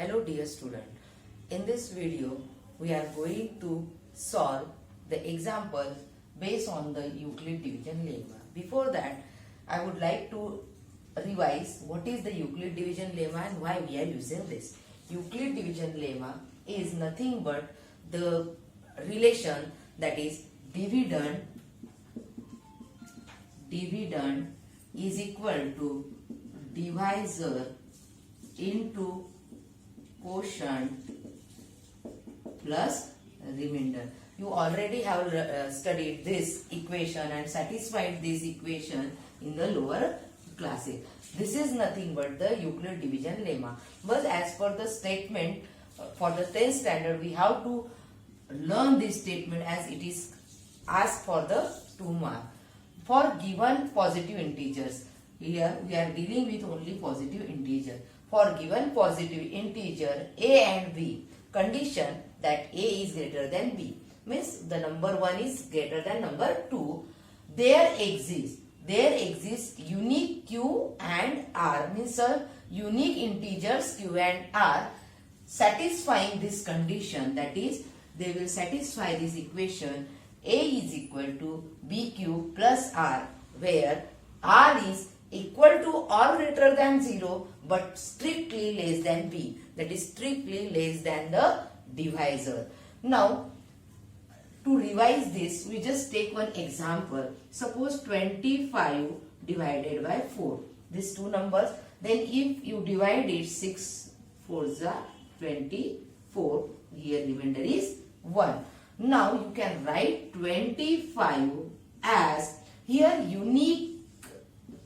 Hello dear student, in this video we are going to solve the example based on the Euclid division lemma. Before that, I would like to revise what is the Euclid division lemma and why we are using this. Euclid division lemma is nothing but the relation that is dividend is equal to divisor into quotient plus remainder. You already have studied this equation and satisfied this equation in the lower classes. This is nothing but the Euclid division lemma. But as per the statement for the 10th standard, we have to learn this statement as it is asked for the 2 mark. For given positive integers, here we are dealing with only positive integer. For given positive integer a and b, condition that a is greater than b, means the number 1 is greater than number 2, there exists unique q and r, means unique integers q and r satisfying this condition, that is they will satisfy this equation a is equal to bq plus r, where r is equal to or greater than 0 but strictly less than b, that is strictly less than the divisor. Now to revise this, we just take one example. Suppose 25 divided by 4, these two numbers, then if you divide it 6 4s are 24, here remainder is 1. Now you can write 25 as, here unique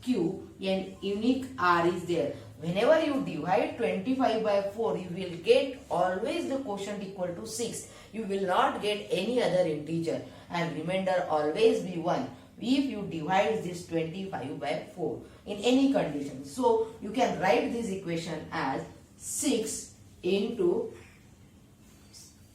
q and unique r is there. Whenever you divide 25 by 4, you will get always the quotient equal to 6. You will not get any other integer and remainder always be 1 if you divide this 25 by 4 in any condition. So you can write this equation as 6 into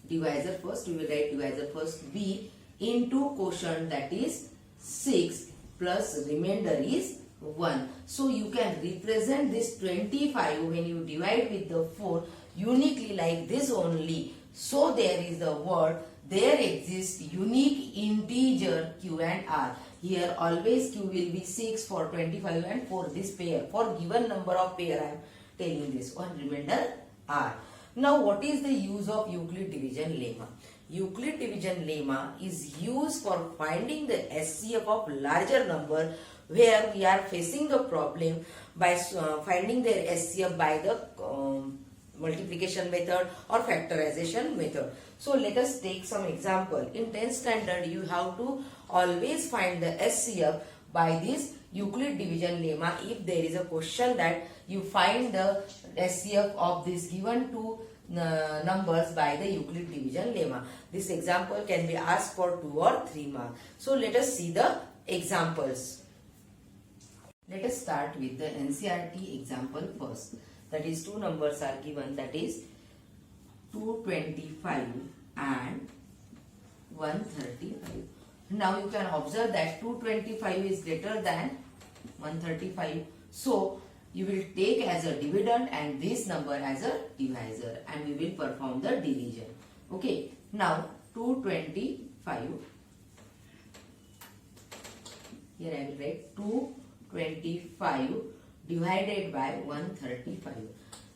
divisor first, we will write divisor first, b into quotient, that is 6 plus remainder is 1. So you can represent this 25 when you divide with the 4 uniquely like this only. So there is the word, there exists unique integer q and r. Here always q will be 6 for 25 and for this pair. For given number of pair I am telling this one, remainder r. Now what is the use of Euclid division lemma? Euclid division lemma is used for finding the SCF of larger number, where we are facing the problem by finding their SCF by the multiplication method or factorization method. So let us take some example. In 10th standard, you have to always find the SCF by this Euclid division lemma. If there is a question that you find the SCF of this given two numbers by the Euclid division lemma. This example can be asked for 2 or 3 marks. So let us see the examples. Let us start with the NCERT example first. That is, two numbers are given, that is 225 and 135. Now you can observe that 225 is greater than 135. So you will take as a dividend and this number as a divisor, and we will perform the division. Okay. Now 225. Here I will write 225 divided by 135.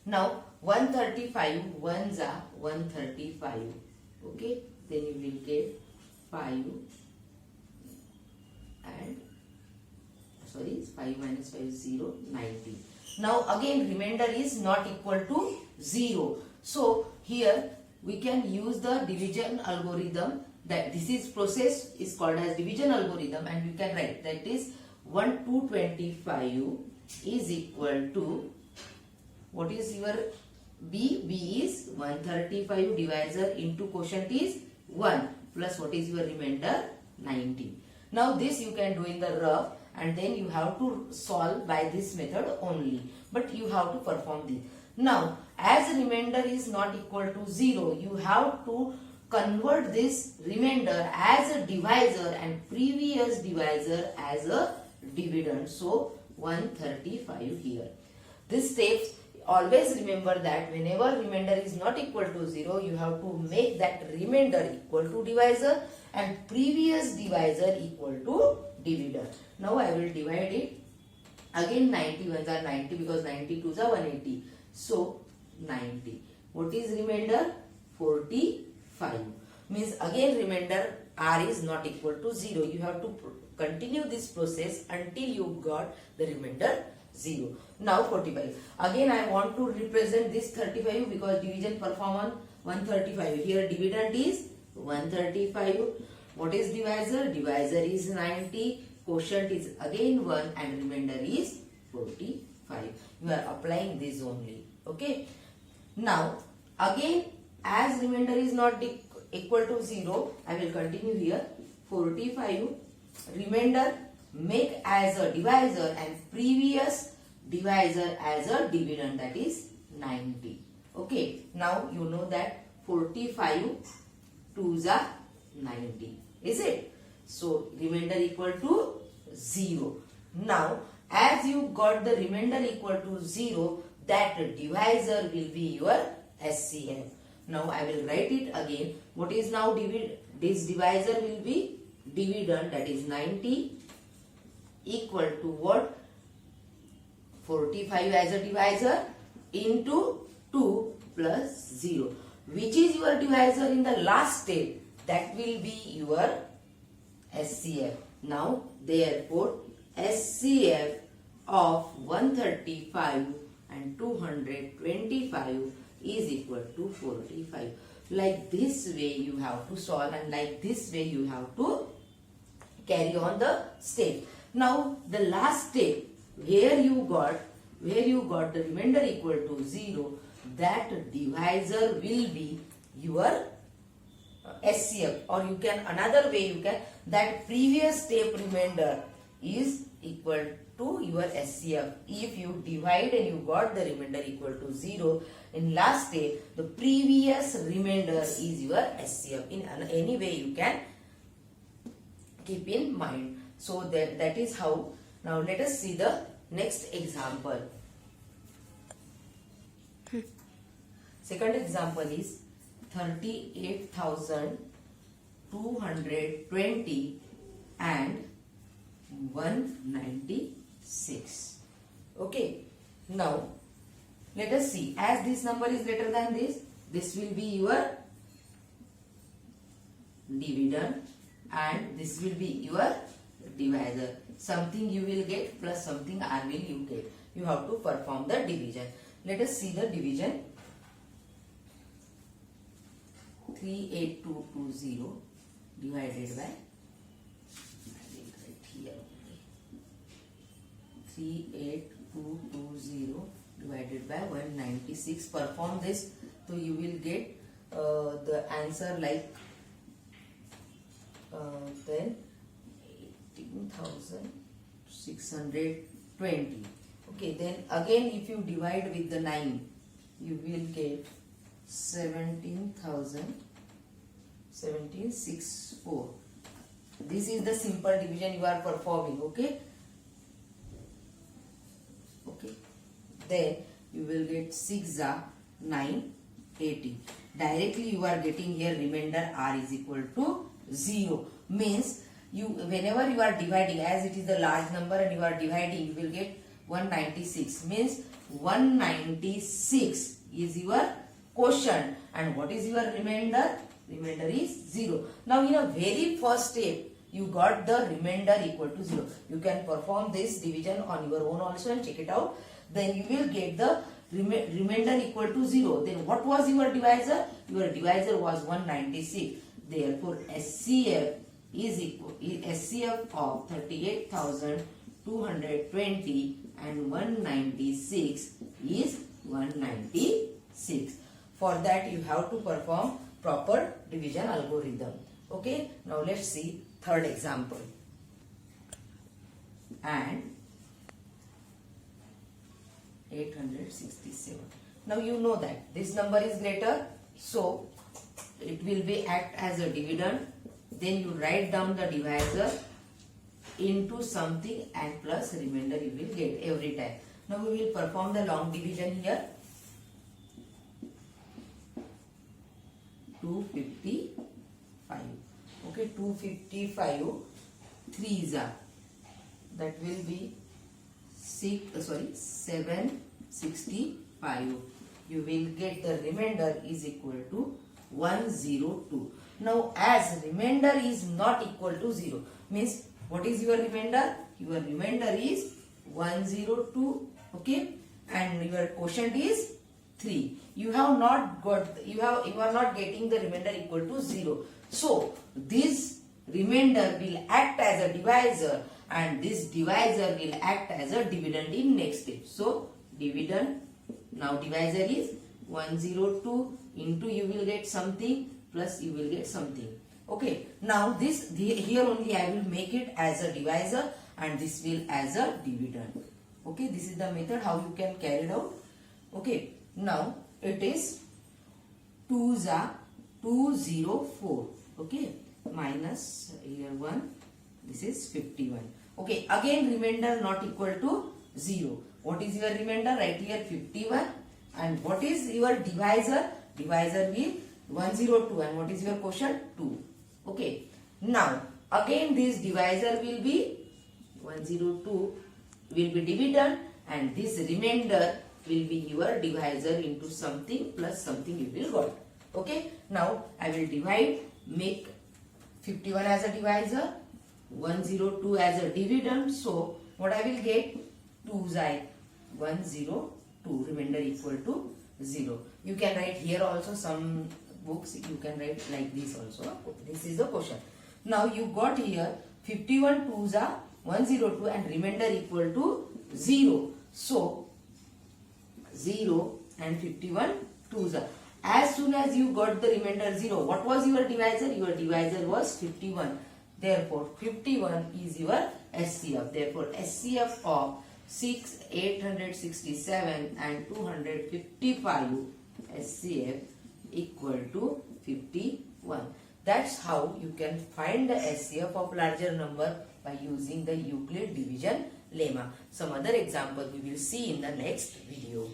Now 135 ones are 135. Okay. Then you will get 5 and 5 minus 5 is 0, 90. Now again remainder is not equal to 0. So here we can use the division algorithm. That this is process is called as division algorithm, and we can write that is 225 is equal to, what is your b? B is 135 divisor into quotient is 1 plus what is your remainder 90. Now this you can do in the rough, and then you have to solve by this method only, but you have to perform this. Now as remainder is not equal to 0, you have to convert this remainder as a divisor and previous divisor as a dividend. So 135 here. This steps always remember that whenever remainder is not equal to 0, you have to make that remainder equal to divisor and previous divisor equal to dividend. Now I will divide it. Again 90 ones are 90 because 92 is 180. So 90. What is remainder? 45. Means again remainder r is not equal to 0. You have to continue this process until you got the remainder 0. Now 45. Again I want to represent this 35 because division perform on 135. Here dividend is 135. What is divisor? Divisor is 90. Quotient is again 1 and remainder is 45. You are applying this only. Okay. Now again as remainder is not equal to 0, I will continue here. 45 remainder make as a divisor and previous divisor as a dividend, that is 90. Okay. Now you know that 45 2s are 90. Is it? So remainder equal to 0. Now as you got the remainder equal to 0, that divisor will be your SCF. Now I will write it again. What is now this divisor will be dividend, that is 90 equal to what? 45 as a divisor into 2 plus 0. Which is your divisor in the last step? That will be your SCF. Now therefore SCF of 135 and 225 is equal to 45. Like this way you have to solve and like this way you have to carry on the step. Now the last step where you got the remainder equal to 0, that divisor will be your SCF, or you can another way you can, that previous step remainder is equal to your SCF. If you divide and you got the remainder equal to 0, in last step the previous remainder is your SCF. In any way you can keep in mind. So that is how. Now let us see the next example. Second example is 38,220 and 196. Okay. Now let us see, as this number is greater than this will be your dividend and this will be your divisor. Something you will get plus something R will you get. You have to perform the division. Let us see the division. 38220 divided by, I will write here only, 38220 divided by 196. Perform this, so you will get the answer like then 18,620. Okay, then again if you divide with the 9, you will get 17,664. This is the simple division you are performing. Okay. Okay. Then you will get 6 are 9, 80. Directly you are getting here remainder R is equal to 0. Means whenever you are dividing, as it is the large number and you are dividing, you will get 196. Means 196 is your quotient and what is your remainder? Remainder is 0. Now in a very first step you got the remainder equal to 0. You can perform this division on your own also and check it out. Then you will get the remainder equal to 0. Then what was your divisor? Your divisor was 196. Therefore SCF is equal, SCF of 38,220 and 196 is 196. For that you have to perform proper division algorithm. Okay. Now let's see third example. And 867. Now you know that this number is greater, so it will be act as a dividend. Then you write down the divisor into something and plus remainder you will get every time. Now we will perform the long division here. 255. Okay, 255 threes are, that will be 765. You will get the remainder is equal to 102. Now as remainder is not equal to 0, means what is your remainder? Your remainder is 102. Okay, and your quotient is 3. You have not got, you are not getting the remainder equal to 0. So this remainder will act as a divisor, and this divisor will act as a dividend in next step. So dividend, now divisor is 102 into you will get something plus you will get something. Okay, now this here only I will make it as a divisor and this will as a dividend. Okay, this is the method how you can carry it out. Okay, now it is 2s are 204. Okay, minus here 1, this is 51. Okay, again remainder not equal to 0. What is your remainder? Right here 51. And what is your divisor? Divisor will 102. And what is your quotient? 2. Okay, now again this divisor will be 102 will be dividend, and this remainder will be your divisor into something plus something you will got. Okay, now I will divide, make 51 as a divisor, 102 as a dividend. So what I will get? 2's I 102, remainder equal to 0. You can write here also, some books you can write like this also. This is the question. Now you got here 51 2's are 102 and remainder equal to 0. So 0 and 51 2's are. As soon as you got the remainder 0, what was your divisor? Your divisor was 51. Therefore 51 is your SCF. Therefore SCF of 867 and 255 SCF equal to 51. That's how you can find the SCF of larger number by using the Euclid division lemma. Some other example we will see in the next video.